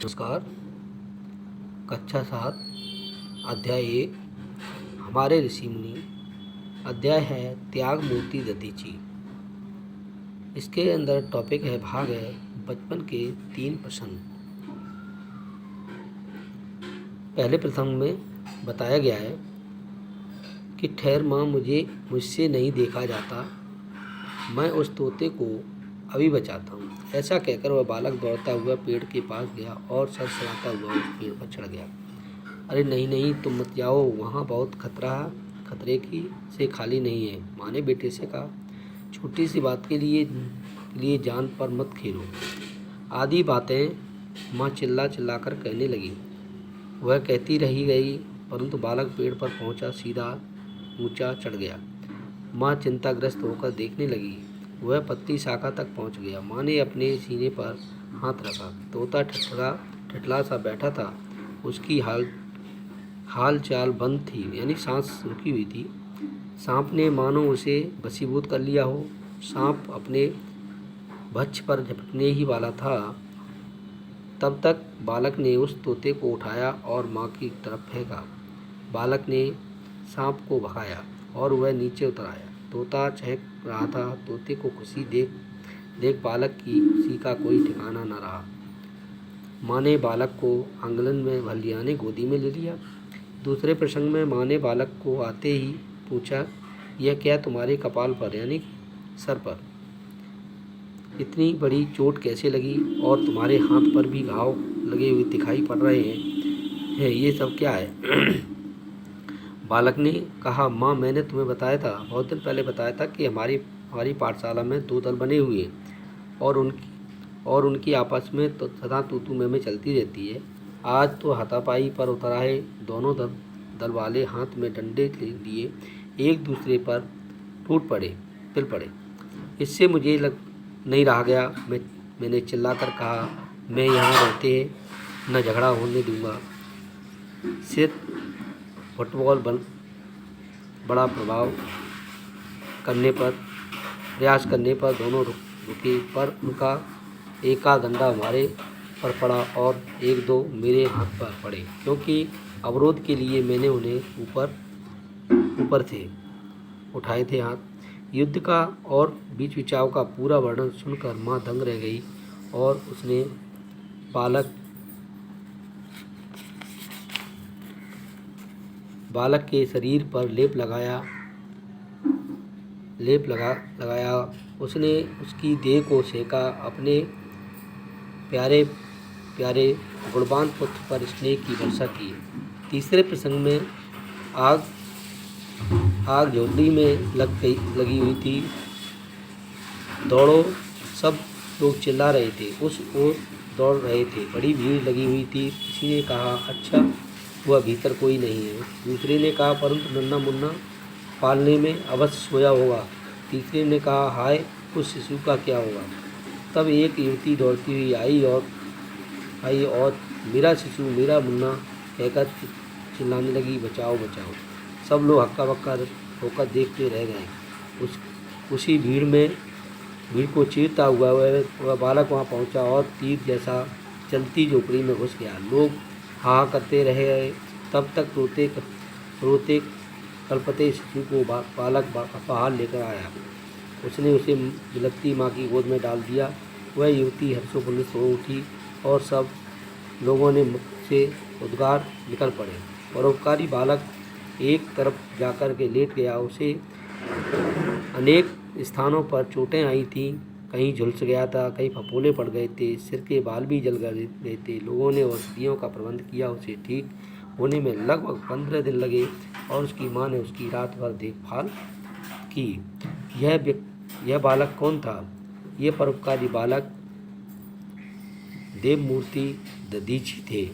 नमस्कार। कक्षा 7 अध्याय 1 हमारे ऋषि मुनि। अध्याय है त्याग मूर्ति दधीचि। इसके अंदर टॉपिक है, भाग है बचपन के 3 प्रसंग। पहले प्रसंग में बताया गया है कि ठहर माँ, मुझसे नहीं देखा जाता, मैं उस तोते को अभी बचाता हूँ। ऐसा कहकर वह बालक दौड़ता हुआ पेड़ के पास गया और सरसराता हुआ उस पेड़ पर चढ़ गया। अरे नहीं नहीं, तुम मत जाओ, वहाँ बहुत खतरे की से खाली नहीं है, माँ ने बेटे से कहा। छोटी सी बात के लिए जान पर मत खेलो। आदि बातें माँ चिल्ला कर कहने लगी। वह कहती रही गई, परंतु बालक पेड़ पर पहुँचा सीधा ऊंचा चढ़ गया। माँ चिंताग्रस्त होकर देखने लगी। वह पत्ती शाखा तक पहुंच गया। माँ ने अपने सीने पर हाथ रखा। तोता ठठला सा बैठा था। उसकी हाल चाल बंद थी, यानी सांस रुकी हुई थी। सांप ने मानो उसे वशीभूत कर लिया हो। सांप अपने भक्ष पर झपटने ही वाला था, तब तक बालक ने उस तोते को उठाया और माँ की तरफ फेंका। बालक ने सांप को भगाया और वह नीचे उतर आया। तोता चहक रहा था। तोते को खुशी देख बालक की खुशी का कोई ठिकाना न रहा। माँ ने बालक को आंगन में भर लिया, ने गोदी में ले लिया। दूसरे प्रसंग में माँ ने बालक को आते ही पूछा, यह क्या तुम्हारे कपाल पर, यानी सर पर इतनी बड़ी चोट कैसे लगी, और तुम्हारे हाथ पर भी घाव लगे हुए दिखाई पड़ रहे हैं, ये सब क्या है? बालक ने कहा, माँ मैंने तुम्हें बताया था, बहुत दिन पहले बताया था कि हमारी पाठशाला में 2 दल बने हुए हैं और उनकी आपस में तो सदा तू मैं चलती रहती है। आज तो हाथापाई पर उतर आए। दोनों दल वाले हाथ में डंडे लिए एक दूसरे पर टूट पड़े। इससे मुझे नहीं रहा गया। मैंने चिल्लाकर कहा, मैं यहाँ रहते न झगड़ा होने दूंगा। सिर्फ फुटबॉल बड़ा प्रयास करने पर दोनों रुके, पर उनका एका डंडा हमारे पर पड़ा और 1-2 मेरे हाथ पर पड़े, क्योंकि अवरोध के लिए मैंने उन्हें ऊपर से उठाए थे हाथ। युद्ध का और बीच बिचाव का पूरा वर्णन सुनकर माँ दंग रह गई और उसने बालक के शरीर पर लेप लगाया। उसने उसकी देह को सेका। अपने प्यारे गुणवान पुत्र पर स्नेह की वर्षा की। तीसरे प्रसंग में आग झोपड़ी में लगी हुई थी। दौड़ो, सब लोग चिल्ला रहे थे, उस ओर दौड़ रहे थे। बड़ी भीड़ लगी हुई थी। किसी ने कहा, अच्छा हुआ भीतर कोई नहीं है। दूसरे ने कहा, परंतु नन्हा मुन्ना पालने में अवश्य सोया होगा। तीसरे ने कहा, हाय उस शिशु का क्या होगा। तब एक युवती दौड़ती हुई आई और मेरा शिशु, मेरा मुन्ना कहकर चिल्लाने लगी, बचाओ बचाओ। सब लोग हक्का बक्का होकर देखते रह गए। उसी भीड़ को चीरता हुआ वह बालक वहाँ पहुँचा और तीर जैसा चलती झोपड़ी में घुस गया। लोग हाँ करते रहे। तब तक रोते कलपते शिशु को बालक बाहर लेकर आया। उसने उसे बिलखती माँ की गोद में डाल दिया। वह युवती हर्षोल्लास हो उठी और सब लोगों ने मुख से उद्गार निकल पड़े। परोपकारी बालक एक तरफ जाकर के लेट गया। उसे अनेक स्थानों पर चोटें आई थीं। कहीं झुलस गया था, कहीं फफोले पड़ गए थे, सिर के बाल भी जल गए थे। लोगों ने औषधियों का प्रबंध किया। उसे ठीक होने में लगभग 15 दिन लगे और उसकी माँ ने उसकी रात भर देखभाल की। यह बालक कौन था? यह परोपकारी बालक देवमूर्ति दधीचि थे।